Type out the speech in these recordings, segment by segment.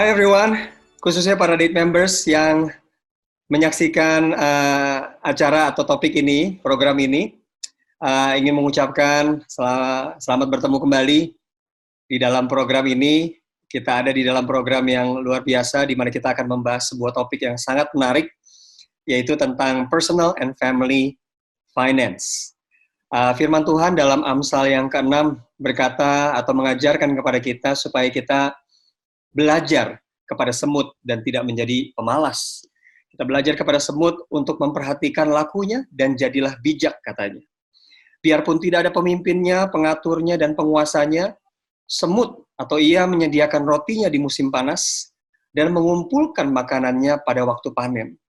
Hi everyone, khususnya para date members yang menyaksikan acara atau topik ini, program ini, ingin mengucapkan selamat bertemu kembali di dalam program ini. Kita ada di dalam program yang luar biasa, di mana kita akan membahas sebuah topik yang sangat menarik, yaitu tentang personal and family finance. Firman Tuhan dalam Amsal yang ke-6 berkata atau mengajarkan kepada kita supaya kita belajar kepada semut dan tidak menjadi pemalas. Kita belajar kepada semut untuk memperhatikan lakunya dan jadilah bijak, katanya. Biarpun tidak ada pemimpinnya, pengaturnya, dan penguasanya, semut atau ia menyediakan rotinya di musim panas dan mengumpulkan makanannya pada waktu panen.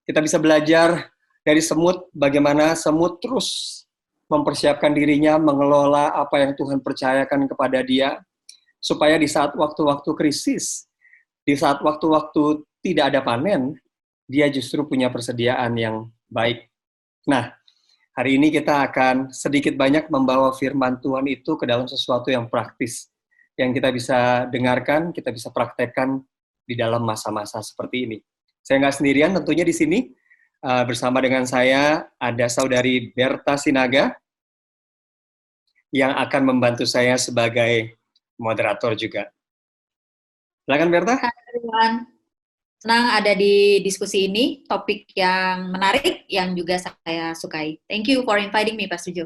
Kita bisa belajar dari semut bagaimana semut terus mempersiapkan dirinya mengelola apa yang Tuhan percayakan kepada dia, supaya di saat waktu-waktu krisis, di saat waktu-waktu tidak ada panen, dia justru punya persediaan yang baik. Nah, hari ini kita akan sedikit banyak membawa firman Tuhan itu ke dalam sesuatu yang praktis, yang kita bisa dengarkan, kita bisa praktekkan di dalam masa-masa seperti ini. Saya nggak sendirian tentunya di sini, bersama dengan saya ada saudari Berta Sinaga, yang akan membantu saya sebagai moderator juga. Silakan Berta. Hai everyone, senang ada di diskusi ini, topik yang menarik yang juga saya sukai. Thank you for inviting me, Pastor Jo.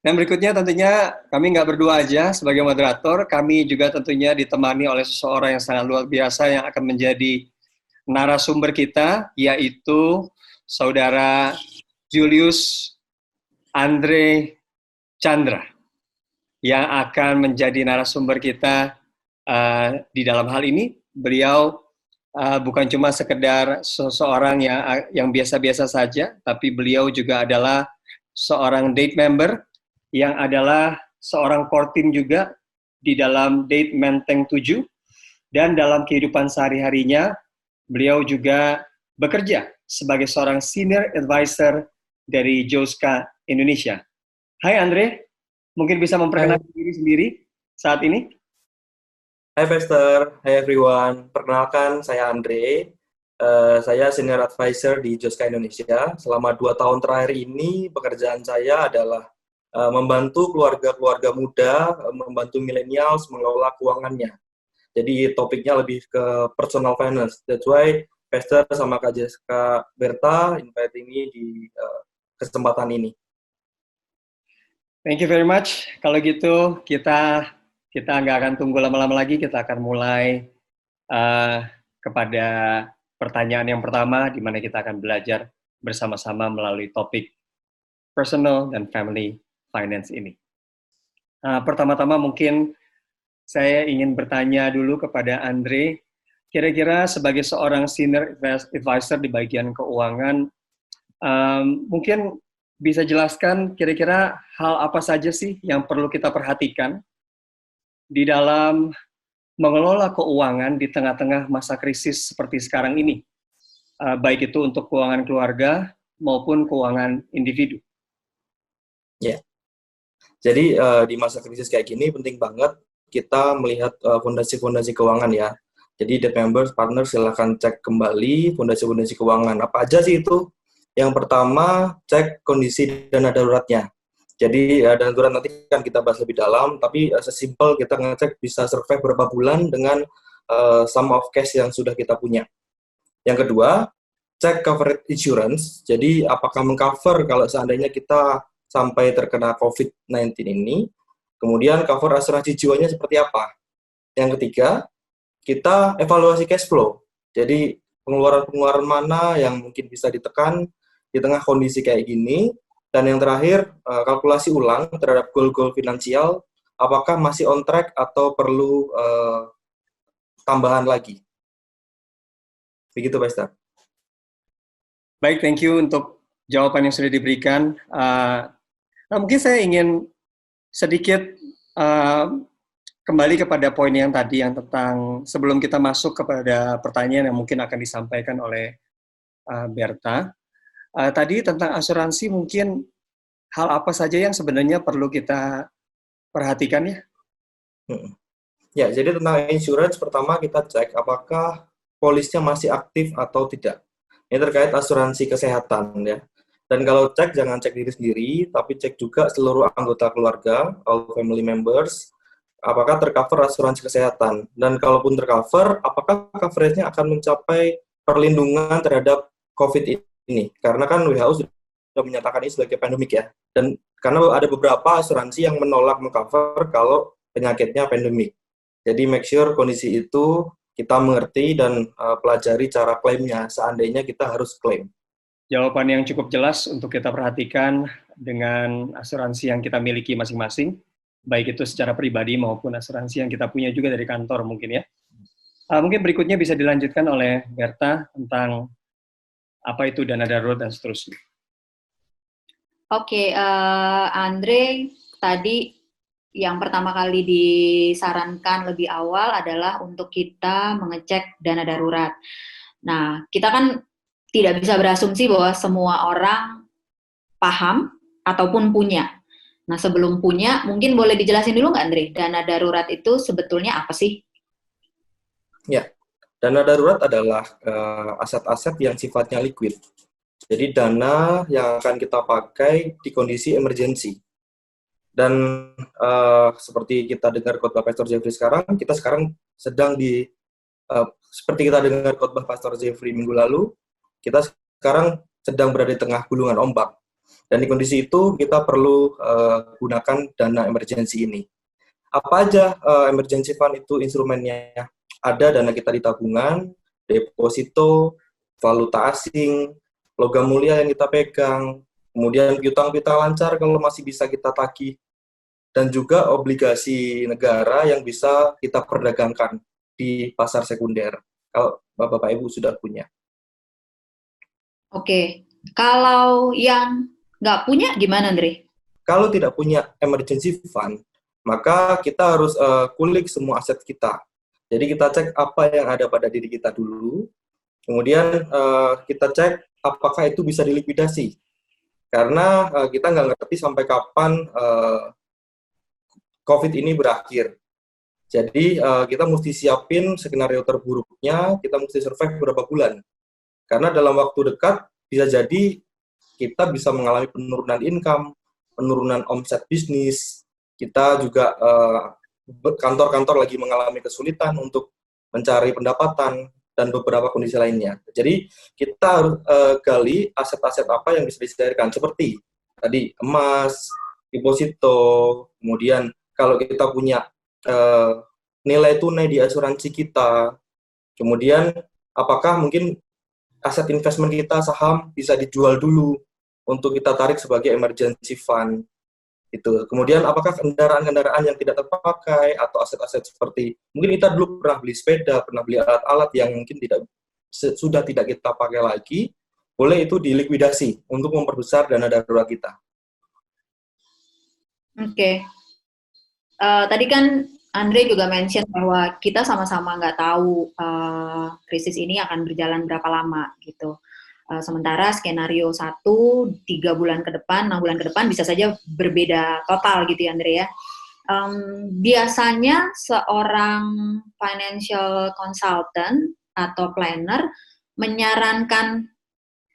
Dan berikutnya tentunya kami nggak berdua aja sebagai moderator, kami juga tentunya ditemani oleh seseorang yang sangat luar biasa yang akan menjadi narasumber kita, yaitu Saudara Julius Andre Chandra, yang akan menjadi narasumber kita di dalam hal ini. Beliau bukan cuma sekedar seseorang yang biasa-biasa saja, tapi beliau juga adalah seorang date member yang adalah seorang core team juga di dalam Date Menteng 7, dan dalam kehidupan sehari-harinya beliau juga bekerja sebagai seorang senior advisor dari Joska Indonesia. Hai Andre, mungkin bisa memperkenalkan diri sendiri saat ini? Hai Pastor, hai everyone. Perkenalkan, saya Andre. Saya Senior Advisor di Joska Indonesia. Selama 2 tahun terakhir ini, pekerjaan saya adalah membantu keluarga-keluarga muda, membantu millennials mengelola keuangannya. Jadi topiknya lebih ke personal finance. That's why Pastor sama Kak Jessica Berta invite ini di kesempatan ini. Thank you very much. Kalau gitu, kita nggak akan tunggu lama-lama lagi, kita akan mulai kepada pertanyaan yang pertama, di mana kita akan belajar bersama-sama melalui topik personal dan family finance ini. Pertama-tama mungkin saya ingin bertanya dulu kepada Andre, kira-kira sebagai seorang senior advisor di bagian keuangan, mungkin bisa jelaskan kira-kira hal apa saja sih yang perlu kita perhatikan di dalam mengelola keuangan di tengah-tengah masa krisis seperti sekarang ini, baik itu untuk keuangan keluarga maupun keuangan individu. Ya, jadi di masa krisis kayak gini penting banget kita melihat fondasi-fondasi keuangan ya. Jadi debt members, partner silahkan cek kembali fondasi-fondasi keuangan. Apa aja sih itu? Yang pertama, cek kondisi dana daruratnya. Jadi dana darurat nanti kan kita bahas lebih dalam, tapi sesimpel kita ngecek bisa survive berapa bulan dengan sum of cash yang sudah kita punya. Yang kedua, cek covered insurance. Jadi apakah mengcover kalau seandainya kita sampai terkena COVID-19 ini, kemudian cover asuransi jiwanya seperti apa. Yang ketiga, kita evaluasi cash flow. Jadi pengeluaran-pengeluaran mana yang mungkin bisa ditekan di tengah kondisi kayak gini. Dan yang terakhir, kalkulasi ulang terhadap goal-goal finansial, apakah masih on track atau perlu tambahan lagi. Begitu, Pak Ustaz. Baik, thank you untuk jawaban yang sudah diberikan. Mungkin saya ingin sedikit kembali kepada poin yang tadi, yang tentang sebelum kita masuk kepada pertanyaan yang mungkin akan disampaikan oleh Berta. Tadi tentang asuransi, mungkin hal apa saja yang sebenarnya perlu kita perhatikan ya? Ya, jadi tentang insurance, pertama kita cek apakah polisnya masih aktif atau tidak. Ini terkait asuransi kesehatan ya. Dan kalau cek, jangan cek diri sendiri, tapi cek juga seluruh anggota keluarga, all family members, apakah tercover asuransi kesehatan. Dan kalaupun tercover, apakah coveragenya akan mencapai perlindungan terhadap COVID ini. Karena kan WHO sudah menyatakan ini sebagai pandemik ya. Dan karena ada beberapa asuransi yang menolak mengcover kalau penyakitnya pandemik. Jadi make sure kondisi itu kita mengerti dan pelajari cara klaimnya seandainya kita harus klaim. Jawaban yang cukup jelas untuk kita perhatikan dengan asuransi yang kita miliki masing-masing, baik itu secara pribadi maupun asuransi yang kita punya juga dari kantor mungkin ya. Mungkin berikutnya bisa dilanjutkan oleh Berta tentang apa itu dana darurat dan seterusnya. Oke, Andre, tadi yang pertama kali disarankan lebih awal adalah untuk kita mengecek dana darurat. Nah, kita kan tidak bisa berasumsi bahwa semua orang paham ataupun punya. Nah, sebelum punya, mungkin boleh dijelasin dulu nggak, Andre? Dana darurat itu sebetulnya apa sih? Ya, dana darurat adalah aset-aset yang sifatnya liquid. Jadi dana yang akan kita pakai di kondisi emergensi. Dan seperti kita dengar khotbah Pastor Jeffrey sekarang, kita sekarang sedang seperti kita dengar khotbah Pastor Jeffrey minggu lalu, kita sekarang sedang berada di tengah gulungan ombak. Dan di kondisi itu kita perlu gunakan dana emergensi ini. Apa aja emergency fund itu instrumennya? Ada dana kita di tabungan, deposito, valuta asing, logam mulia yang kita pegang, kemudian piutang-piutang lancar kalau masih bisa kita tagih, dan juga obligasi negara yang bisa kita perdagangkan di pasar sekunder, kalau Bapak Ibu sudah punya. Oke, kalau yang nggak punya gimana, Andre? Kalau tidak punya emergency fund, maka kita harus kulik semua aset kita. Jadi kita cek apa yang ada pada diri kita dulu, kemudian kita cek apakah itu bisa dilikuidasi. Karena kita nggak ngerti sampai kapan COVID ini berakhir. Jadi kita mesti siapin skenario terburuknya, kita mesti survive beberapa bulan. Karena dalam waktu dekat bisa jadi kita bisa mengalami penurunan income, penurunan omset bisnis, kita juga kantor-kantor lagi mengalami kesulitan untuk mencari pendapatan, dan beberapa kondisi lainnya. Jadi kita harus gali aset-aset apa yang bisa disediakan, seperti tadi emas, deposito, kemudian kalau kita punya nilai tunai di asuransi kita, kemudian apakah mungkin aset investment kita, saham, bisa dijual dulu untuk kita tarik sebagai emergency fund. Itu. Kemudian apakah kendaraan-kendaraan yang tidak terpakai atau aset-aset seperti mungkin kita dulu pernah beli sepeda, pernah beli alat-alat yang mungkin sudah tidak kita pakai lagi, boleh itu dilikuidasi untuk memperbesar dana darurat kita. Oke. Tadi kan Andre juga mention bahwa kita sama-sama nggak tahu krisis ini akan berjalan berapa lama gitu. Sementara skenario 1, 3 bulan ke depan, 6 bulan ke depan bisa saja berbeda total gitu ya, Andre ya. Biasanya seorang financial consultant atau planner menyarankan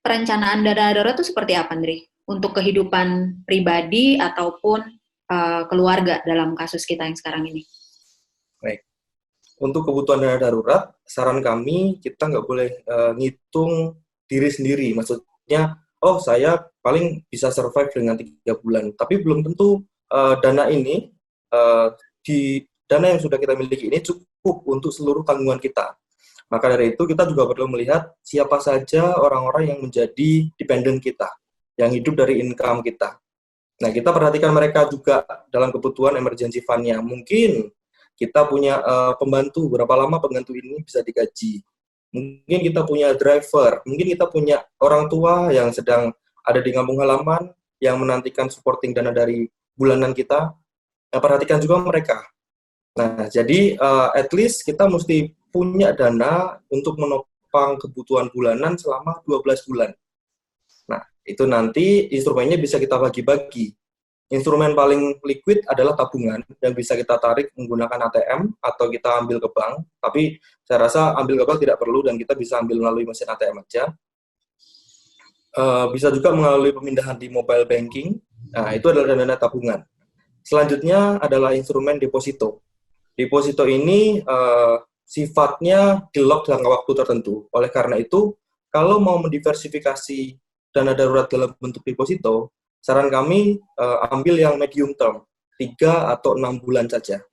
perencanaan dana darurat itu seperti apa, Andre? Untuk kehidupan pribadi ataupun keluarga dalam kasus kita yang sekarang ini. Baik. Untuk kebutuhan dana darurat, saran kami kita nggak boleh ngitung diri sendiri, maksudnya, oh saya paling bisa survive dengan 3 bulan, tapi belum tentu dana ini, dana yang sudah kita miliki ini cukup untuk seluruh tanggungan kita. Maka dari itu kita juga perlu melihat siapa saja orang-orang yang menjadi dependent kita, yang hidup dari income kita. Nah, kita perhatikan mereka juga dalam kebutuhan emergency fund-nya. Mungkin kita punya pembantu, berapa lama pembantu ini bisa digaji. Mungkin kita punya driver, mungkin kita punya orang tua yang sedang ada di kampung halaman, yang menantikan supporting dana dari bulanan kita. Nah, perhatikan juga mereka. Nah, jadi at least kita mesti punya dana untuk menopang kebutuhan bulanan selama 12 bulan. Nah, itu nanti instrumennya bisa kita bagi-bagi. Instrumen paling liquid adalah tabungan yang bisa kita tarik menggunakan ATM atau kita ambil ke bank. Tapi saya rasa ambil ke bank tidak perlu dan kita bisa ambil melalui mesin ATM aja. Bisa juga melalui pemindahan di mobile banking. Nah, itu adalah dana tabungan. Selanjutnya adalah instrumen deposito. Deposito ini sifatnya di-lock dalam waktu tertentu. Oleh karena itu, kalau mau mendiversifikasi dana darurat dalam bentuk deposito, saran kami ambil yang medium term, 3 atau 6 bulan saja.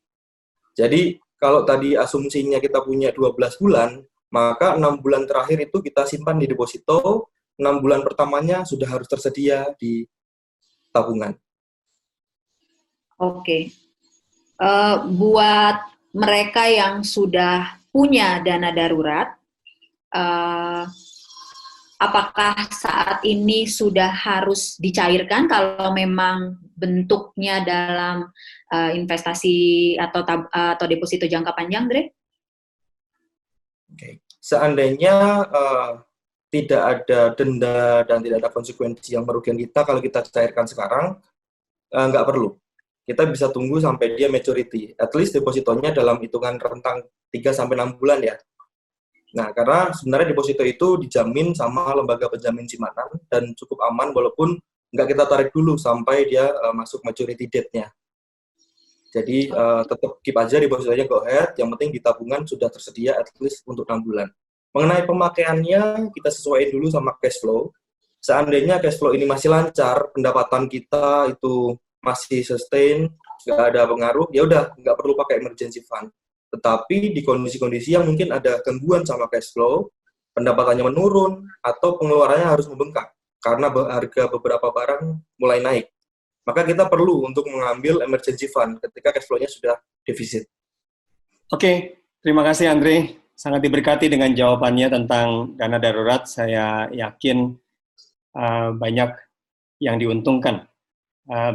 Jadi, kalau tadi asumsinya kita punya 12 bulan, maka 6 bulan terakhir itu kita simpan di deposito, 6 bulan pertamanya sudah harus tersedia di tabungan. Oke. Buat mereka yang sudah punya dana darurat, apakah saat ini sudah harus dicairkan kalau memang bentuknya dalam investasi atau deposito jangka panjang, Dre? Oke. Seandainya tidak ada denda dan tidak ada konsekuensi yang merugikan kita kalau kita cairkan sekarang, nggak perlu. Kita bisa tunggu sampai dia maturity. At least depositonya dalam hitungan rentang 3-6 bulan ya. Nah, karena sebenarnya deposito itu dijamin sama lembaga penjamin simpanan dan cukup aman walaupun nggak kita tarik dulu sampai dia masuk maturity date-nya. Jadi tetap keep aja depositonya go ahead, yang penting di tabungan sudah tersedia at least untuk 6 bulan. Mengenai pemakaiannya, kita sesuaikan dulu sama cash flow. Seandainya cash flow ini masih lancar, pendapatan kita itu masih sustain, nggak ada pengaruh, ya udah nggak perlu pakai emergency fund. Tetapi di kondisi-kondisi yang mungkin ada gangguan sama cash flow, pendapatannya menurun, atau pengeluarannya harus membengkak karena harga beberapa barang mulai naik. Maka kita perlu untuk mengambil emergency fund ketika cash flow-nya sudah defisit. Oke, terima kasih Andre. Sangat diberkati dengan jawabannya tentang dana darurat. Saya yakin banyak yang diuntungkan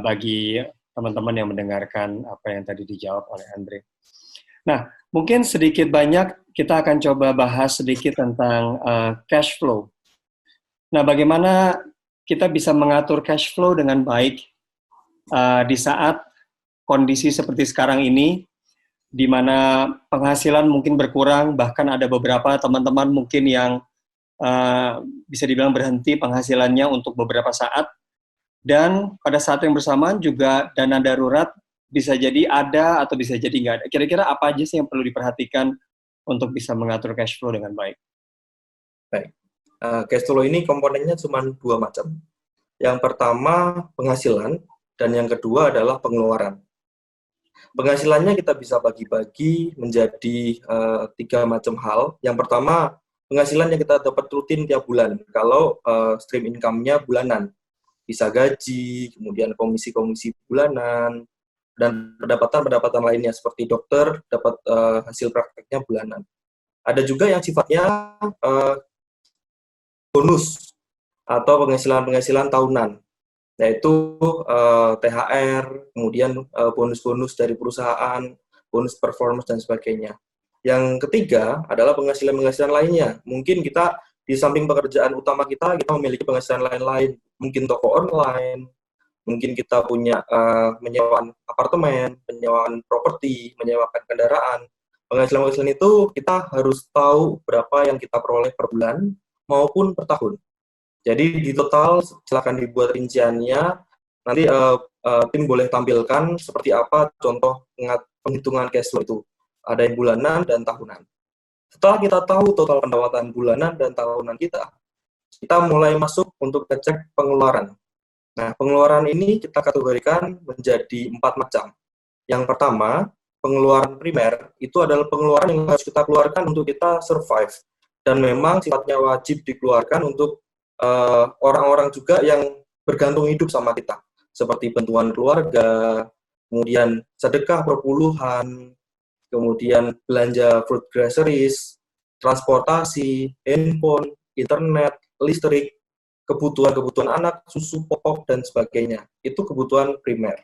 bagi teman-teman yang mendengarkan apa yang tadi dijawab oleh Andre. Nah, mungkin sedikit banyak kita akan coba bahas sedikit tentang cash flow. Nah, bagaimana kita bisa mengatur cash flow dengan baik di saat kondisi seperti sekarang ini, di mana penghasilan mungkin berkurang, bahkan ada beberapa teman-teman mungkin yang bisa dibilang berhenti penghasilannya untuk beberapa saat, dan pada saat yang bersamaan juga dana darurat bisa jadi ada atau bisa jadi nggak ada. Kira-kira apa aja sih yang perlu diperhatikan untuk bisa mengatur cash flow dengan baik? Baik. Cash flow ini komponennya cuma 2 macam. Yang pertama penghasilan, dan yang kedua adalah pengeluaran. Penghasilannya kita bisa bagi-bagi menjadi 3 macam hal. Yang pertama, penghasilan yang kita dapat rutin tiap bulan. Kalau stream income-nya bulanan. Bisa gaji, kemudian komisi-komisi bulanan, dan pendapatan-pendapatan lainnya seperti dokter dapat hasil prakteknya bulanan. Ada juga yang sifatnya bonus atau penghasilan-penghasilan tahunan, yaitu THR, kemudian bonus-bonus dari perusahaan, bonus performance, dan sebagainya. Yang ketiga adalah penghasilan-penghasilan lainnya. Mungkin kita di samping pekerjaan utama kita memiliki penghasilan lain-lain. Mungkin toko online, mungkin kita punya menyewaan apartemen, menyewaan properti, menyewakan kendaraan. Penghasilan-penghasilan itu kita harus tahu berapa yang kita peroleh per bulan maupun per tahun. Jadi di total silakan dibuat rinciannya. Nanti tim boleh tampilkan seperti apa contoh penghitungan cash flow itu. Ada yang bulanan dan tahunan. Setelah kita tahu total pendapatan bulanan dan tahunan kita mulai masuk untuk ngecek pengeluaran. Nah, pengeluaran ini kita kategorikan menjadi 4 macam. Yang pertama, pengeluaran primer itu adalah pengeluaran yang harus kita keluarkan untuk kita survive. Dan memang sifatnya wajib dikeluarkan untuk orang-orang juga yang bergantung hidup sama kita. Seperti bantuan keluarga, kemudian sedekah perpuluhan, kemudian belanja fruit groceries, transportasi, handphone, internet, listrik, kebutuhan-kebutuhan anak, susu pokok, dan sebagainya. Itu kebutuhan primer.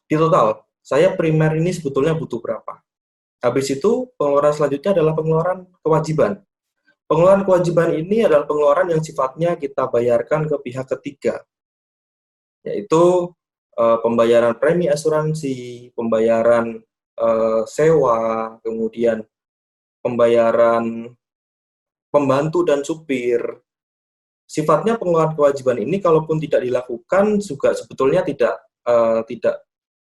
Di total, saya primer ini sebetulnya butuh berapa? Habis itu, pengeluaran selanjutnya adalah pengeluaran kewajiban. Pengeluaran kewajiban ini adalah pengeluaran yang sifatnya kita bayarkan ke pihak ketiga, yaitu pembayaran premi asuransi, pembayaran sewa, kemudian pembayaran pembantu dan supir. Sifatnya pengeluaran kewajiban ini kalaupun tidak dilakukan juga sebetulnya tidak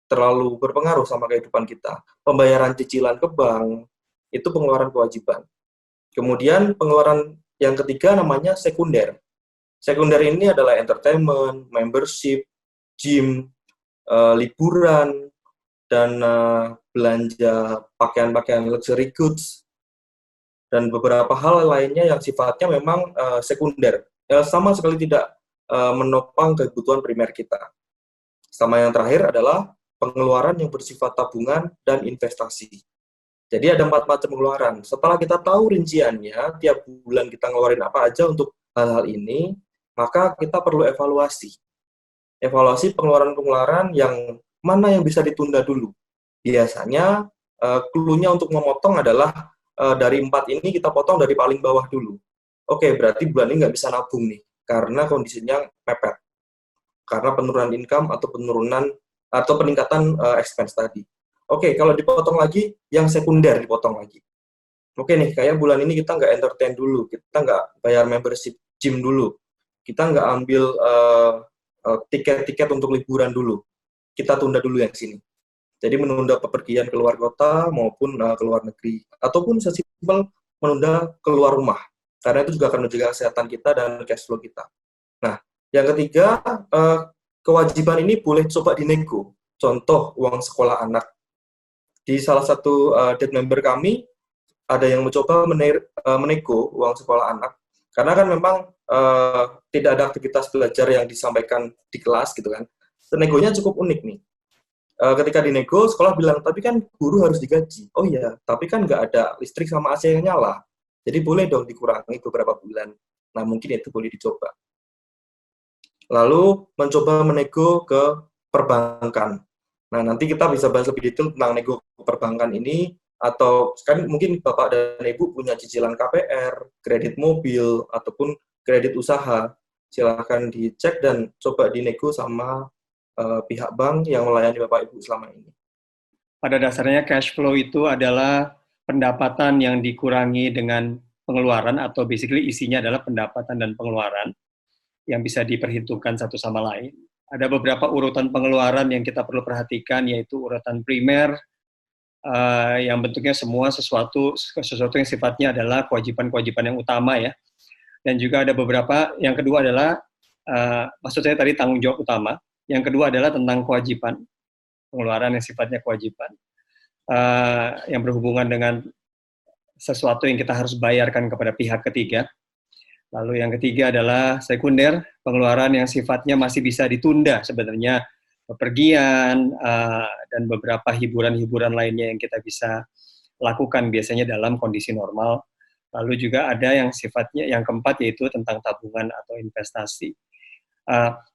terlalu berpengaruh sama kehidupan kita. Pembayaran cicilan ke bank itu pengeluaran kewajiban. Kemudian pengeluaran yang ketiga namanya sekunder. Sekunder ini adalah entertainment, membership, gym, liburan, dan belanja pakaian-pakaian luxury goods, dan beberapa hal lainnya yang sifatnya memang sekunder. Sama sekali tidak menopang kebutuhan primer kita. Sama yang terakhir adalah pengeluaran yang bersifat tabungan dan investasi. Jadi ada 4 macam pengeluaran. Setelah kita tahu rinciannya, tiap bulan kita ngeluarin apa aja untuk hal-hal ini, maka kita perlu evaluasi. Evaluasi pengeluaran-pengeluaran yang mana yang bisa ditunda dulu. Biasanya, clue-nya untuk memotong adalah dari 4 ini kita potong dari paling bawah dulu. Oke, berarti bulan ini nggak bisa nabung nih, karena kondisinya mepet. Karena penurunan income atau peningkatan expense tadi. Oke, kalau dipotong lagi, yang sekunder dipotong lagi. Oke nih, kayak bulan ini kita nggak entertain dulu, kita nggak bayar membership gym dulu, kita nggak ambil tiket-tiket untuk liburan dulu, kita tunda dulu yang sini. Jadi menunda bepergian keluar kota maupun ke luar negeri, ataupun sesimpel menunda keluar rumah, karena itu juga akan menjaga kesehatan kita dan cash flow kita. Nah, yang ketiga, kewajiban ini boleh coba dinego. Contoh, uang sekolah anak. Di salah satu debt member kami, ada yang mencoba menego uang sekolah anak, karena kan memang tidak ada aktivitas belajar yang disampaikan di kelas gitu kan. Negonya cukup unik nih. Ketika dinego, sekolah bilang, tapi kan guru harus digaji. Oh iya, tapi kan nggak ada listrik sama AC yang nyala. Jadi boleh dong dikurangi beberapa bulan. Nah, mungkin itu boleh dicoba. Lalu mencoba menego ke perbankan. Nah, nanti kita bisa bahas lebih detail tentang nego perbankan ini, atau kan mungkin Bapak dan Ibu punya cicilan KPR, kredit mobil, ataupun kredit usaha. Silahkan dicek dan coba dinego sama pihak bank yang melayani Bapak Ibu selama ini. Pada dasarnya cash flow itu adalah pendapatan yang dikurangi dengan pengeluaran, atau basically isinya adalah pendapatan dan pengeluaran yang bisa diperhitungkan satu sama lain. Ada beberapa urutan pengeluaran yang kita perlu perhatikan, yaitu urutan primer, yang bentuknya semua sesuatu yang sifatnya adalah kewajiban-kewajiban yang utama ya. Dan juga ada beberapa, yang kedua adalah, maksud saya tadi tanggung jawab utama. Yang kedua adalah tentang kewajiban, pengeluaran yang sifatnya kewajiban, yang berhubungan dengan sesuatu yang kita harus bayarkan kepada pihak ketiga. Lalu yang ketiga adalah sekunder, pengeluaran yang sifatnya masih bisa ditunda sebenarnya, bepergian, dan beberapa hiburan-hiburan lainnya yang kita bisa lakukan biasanya dalam kondisi normal. Lalu juga ada yang sifatnya, yang keempat yaitu tentang tabungan atau investasi.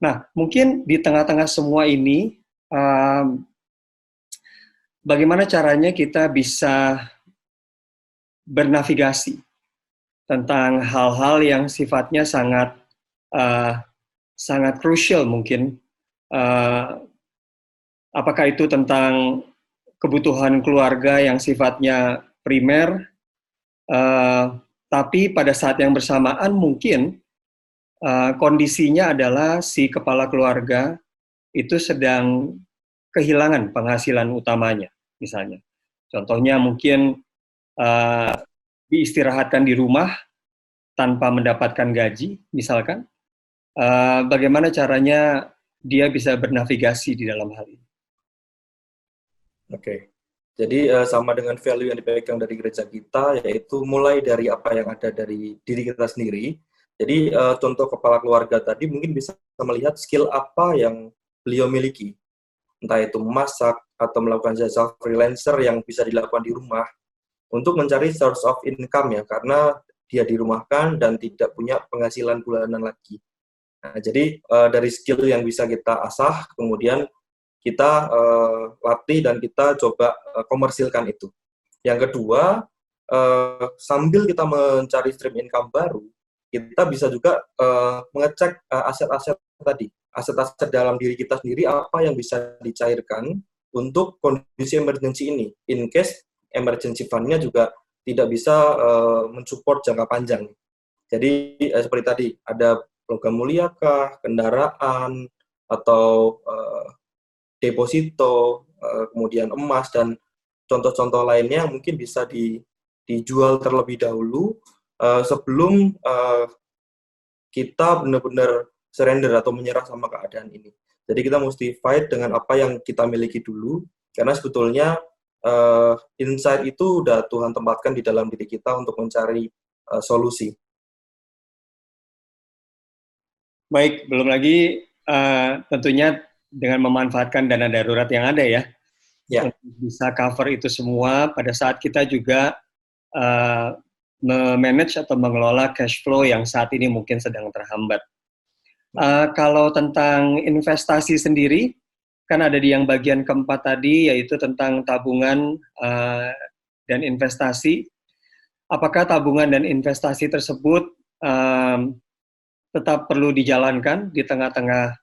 Nah, mungkin di tengah-tengah semua ini, bagaimana caranya kita bisa bernavigasi tentang hal-hal yang sifatnya sangat krusial mungkin. Apakah itu tentang kebutuhan keluarga yang sifatnya primer, tapi pada saat yang bersamaan mungkin kondisinya adalah si kepala keluarga itu sedang kehilangan penghasilan utamanya, misalnya. Contohnya mungkin diistirahatkan di rumah tanpa mendapatkan gaji, misalkan. Bagaimana caranya dia bisa bernavigasi di dalam hal ini? Oke. Jadi sama dengan value yang dipegang dari gereja kita, yaitu mulai dari apa yang ada dari diri kita sendiri. Jadi contoh kepala keluarga tadi mungkin bisa melihat skill apa yang beliau miliki. Entah itu memasak atau melakukan jasa freelancer yang bisa dilakukan di rumah untuk mencari source of income ya, karena dia dirumahkan dan tidak punya penghasilan bulanan lagi. Nah, jadi dari skill yang bisa kita asah, kemudian kita latih dan kita coba komersilkan itu. Yang kedua, sambil kita mencari stream income baru, kita bisa juga mengecek aset-aset tadi. aset-aset dalam diri kita sendiri apa yang bisa dicairkan untuk kondisi emergency ini. In case emergency fund-nya juga tidak bisa mensupport jangka panjang. Jadi seperti tadi, ada logam mulia kah, kendaraan, atau deposito, kemudian emas, dan contoh-contoh lainnya yang mungkin bisa dijual terlebih dahulu sebelum kita benar-benar surrender atau menyerah sama keadaan ini. Jadi kita mesti fight dengan apa yang kita miliki dulu, karena sebetulnya insight itu udah Tuhan tempatkan di dalam diri kita untuk mencari solusi. Baik, belum lagi tentunya dengan memanfaatkan dana darurat yang ada ya, untuk bisa cover itu semua pada saat kita juga memanage atau mengelola cash flow yang saat ini mungkin sedang terhambat. Kalau tentang investasi sendiri, kan ada di yang bagian keempat tadi, yaitu tentang tabungan dan investasi. Apakah tabungan dan investasi tersebut tetap perlu dijalankan di tengah-tengah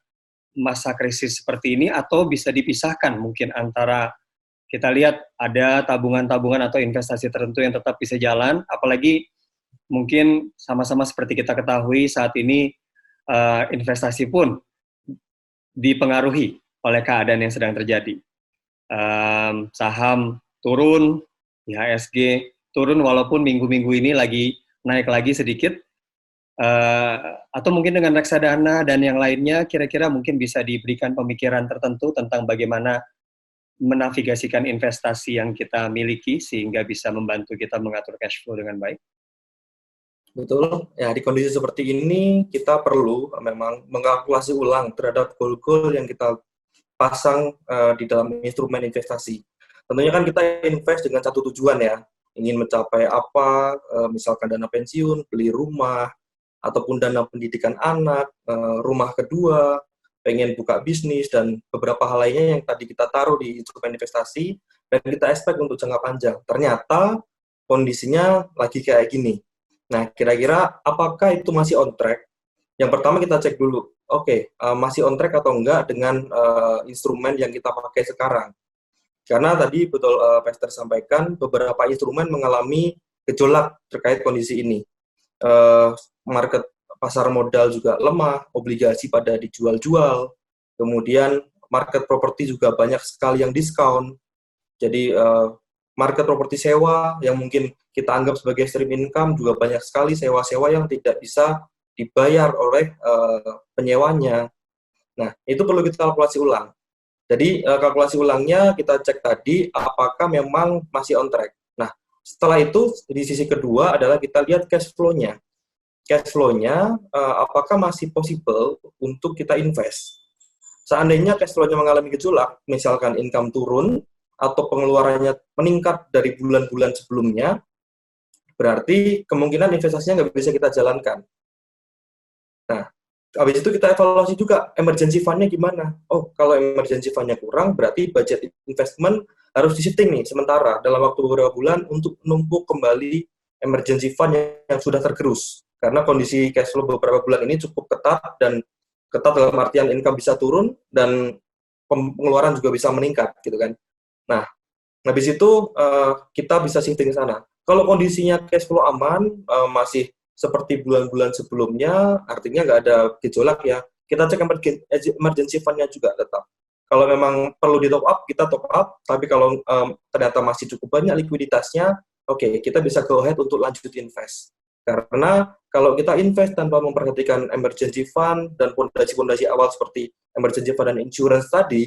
masa krisis seperti ini, atau bisa dipisahkan mungkin antara, kita lihat ada tabungan-tabungan atau investasi tertentu yang tetap bisa jalan, apalagi mungkin sama-sama seperti kita ketahui saat ini investasi pun dipengaruhi oleh keadaan yang sedang terjadi. Saham turun, IHSG turun walaupun minggu-minggu ini lagi naik lagi sedikit, atau mungkin dengan reksadana dan yang lainnya, kira-kira mungkin bisa diberikan pemikiran tertentu tentang bagaimana menavigasikan investasi yang kita miliki sehingga bisa membantu kita mengatur cash flow dengan baik. Betul, ya di kondisi seperti ini kita perlu memang mengkalkulasi ulang terhadap goal-goal yang kita pasang di dalam instrumen investasi. Tentunya kan kita invest dengan satu tujuan ya, ingin mencapai apa, misalkan dana pensiun, beli rumah, ataupun dana pendidikan anak, rumah kedua, pengen buka bisnis, dan beberapa hal lainnya yang tadi kita taruh di instrumen investasi, dan kita expect untuk jangka panjang. Ternyata kondisinya lagi kayak gini. Nah, kira-kira apakah itu masih on track? Yang pertama kita cek dulu, masih on track atau enggak dengan instrumen yang kita pakai sekarang. Karena tadi betul Pastor sampaikan, beberapa instrumen mengalami gejolak terkait kondisi ini. Market pasar modal juga lemah, obligasi pada dijual-jual, kemudian market properti juga banyak sekali yang diskon. Jadi market properti sewa yang mungkin kita anggap sebagai stream income juga banyak sekali sewa-sewa yang tidak bisa dibayar oleh penyewanya. Nah, itu perlu kita kalkulasi ulang. Jadi kalkulasi ulangnya kita cek tadi apakah memang masih on track. Nah, setelah itu di sisi kedua adalah kita lihat cash flow-nya. Cash flow-nya apakah masih possible untuk kita invest. Seandainya cash flow-nya mengalami gejolak, misalkan income turun atau pengeluarannya meningkat dari bulan-bulan sebelumnya, berarti kemungkinan investasinya nggak bisa kita jalankan. Nah, habis itu kita evaluasi juga emergency fund-nya gimana. Oh, kalau emergency fund-nya kurang, berarti budget investment harus di-shifting nih sementara dalam waktu beberapa bulan untuk menumpuk kembali emergency fund yang sudah tergerus. Karena kondisi cash flow beberapa bulan ini cukup ketat, dan ketat dalam artian income bisa turun dan pengeluaran juga bisa meningkat, gitu kan. Nah, habis itu kita bisa shifting ke sana. Kalau kondisinya cash flow aman, masih seperti bulan-bulan sebelumnya, artinya nggak ada gejolak ya, kita cek emergency fund-nya juga tetap. Kalau memang perlu di top up, kita top up, tapi kalau ternyata masih cukup banyak likuiditasnya, kita bisa go ahead untuk lanjut invest. Karena kalau kita invest tanpa memperhatikan emergency fund dan fondasi-fondasi awal seperti emergency fund dan insurance tadi,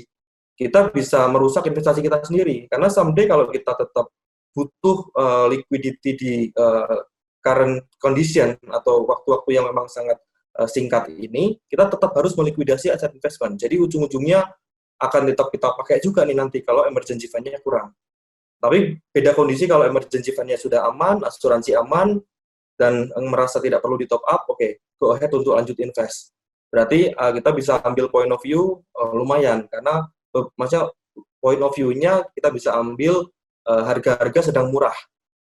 kita bisa merusak investasi kita sendiri. Karena someday kalau kita tetap butuh liquidity di current condition atau waktu-waktu yang memang sangat singkat ini, kita tetap harus melikuidasi aset investment. Jadi ujung-ujungnya akan tetap kita pakai juga nih nanti kalau emergency fund-nya kurang. Tapi beda kondisi kalau emergency fund-nya sudah aman, asuransi aman, dan merasa tidak perlu di top up, go ahead untuk lanjut invest. Berarti kita bisa ambil point of view lumayan, karena maksudnya point of view-nya kita bisa ambil harga-harga sedang murah,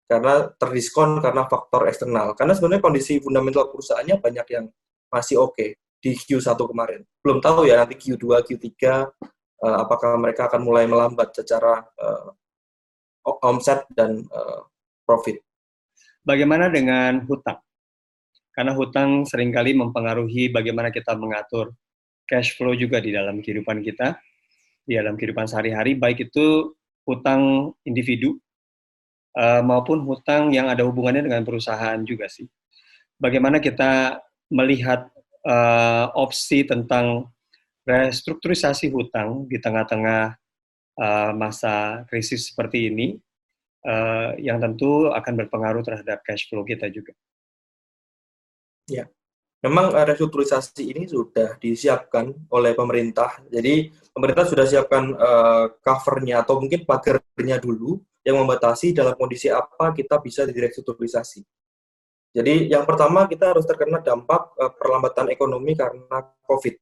karena terdiskon karena faktor eksternal. Karena sebenarnya kondisi fundamental perusahaannya banyak yang masih oke. di Q1 kemarin. Belum tahu ya nanti Q2, Q3 apakah mereka akan mulai melambat secara omset dan profit. Bagaimana dengan hutang? Karena hutang seringkali mempengaruhi bagaimana kita mengatur cash flow juga di dalam kehidupan kita, di dalam kehidupan sehari-hari, baik itu hutang individu maupun hutang yang ada hubungannya dengan perusahaan juga sih. Bagaimana kita melihat opsi tentang restrukturisasi hutang di tengah-tengah masa krisis seperti ini, yang tentu akan berpengaruh terhadap cash flow kita juga. Ya, memang restrukturisasi ini sudah disiapkan oleh pemerintah. Jadi pemerintah sudah siapkan cover-nya atau mungkin pagarnya dulu yang membatasi dalam kondisi apa kita bisa direstrukturisasi. Jadi yang pertama kita harus terkena dampak perlambatan ekonomi karena COVID.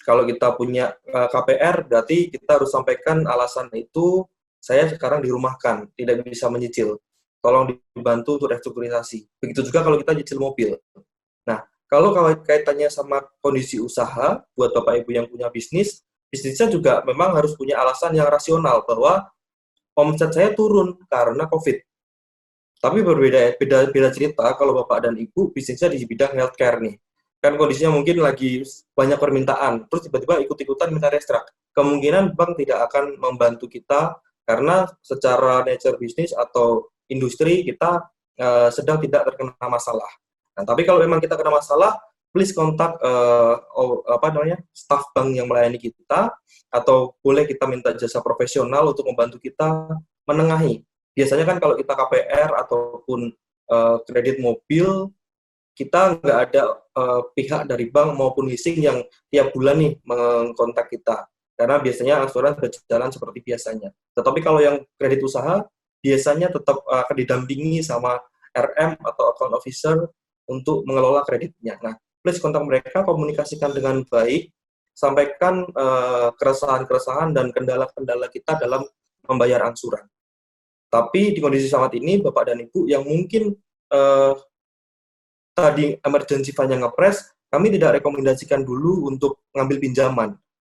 Kalau kita punya KPR, berarti kita harus sampaikan alasan itu, saya sekarang dirumahkan, tidak bisa menyicil. Tolong dibantu untuk restrukturisasi. Begitu juga kalau kita nyicil mobil. Nah, kalau kaitannya sama kondisi usaha, buat Bapak Ibu yang punya bisnis, bisnisnya juga memang harus punya alasan yang rasional, bahwa omset saya turun karena COVID. Tapi beda cerita kalau Bapak dan Ibu bisnisnya di bidang healthcare nih. Kan kondisinya mungkin lagi banyak permintaan, terus tiba-tiba ikut-ikutan minta restrak. Kemungkinan bank tidak akan membantu kita karena secara nature bisnis atau industri kita sedang tidak terkena masalah. Nah, tapi kalau memang kita kena masalah, please kontak staf bank yang melayani kita, atau boleh kita minta jasa profesional untuk membantu kita menengahi. Biasanya kan kalau kita KPR ataupun kredit mobil, kita nggak ada pihak dari bank maupun leasing yang tiap bulan nih mengkontak kita. Karena biasanya asuransi berjalan seperti biasanya. Tetapi kalau yang kredit usaha, biasanya tetap akan didampingi sama RM atau account officer untuk mengelola kreditnya. Nah, please kontak mereka, komunikasikan dengan baik, sampaikan keresahan-keresahan dan kendala-kendala kita dalam membayar angsuran. Tapi di kondisi saat ini, Bapak dan Ibu yang mungkin tadi emergency fund-nya ngepres, kami tidak rekomendasikan dulu untuk ngambil pinjaman.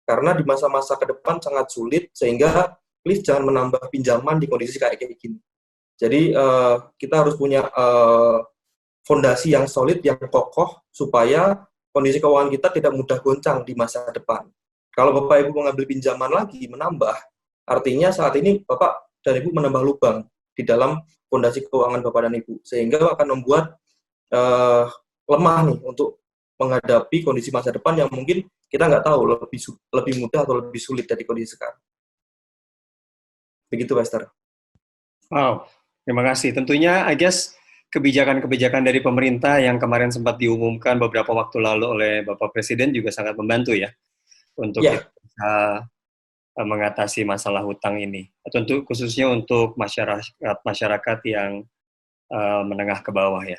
Karena di masa-masa ke depan sangat sulit, sehingga please jangan menambah pinjaman di kondisi kayak gini. Jadi kita harus punya fondasi yang solid, yang kokoh, supaya kondisi keuangan kita tidak mudah goncang di masa depan. Kalau Bapak Ibu mengambil pinjaman lagi, menambah, artinya saat ini Bapak dan Ibu menambah lubang di dalam fondasi keuangan Bapak dan Ibu, sehingga akan membuat lemah nih untuk menghadapi kondisi masa depan yang mungkin kita nggak tahu lebih mudah atau lebih sulit dari kondisi sekarang. Begitu, Pastor. Wow, terima kasih. Tentunya, I guess, kebijakan-kebijakan dari pemerintah yang kemarin sempat diumumkan beberapa waktu lalu oleh Bapak Presiden juga sangat membantu ya, untuk kita bisa mengatasi masalah hutang ini. Tentu khususnya untuk masyarakat yang menengah ke bawah ya.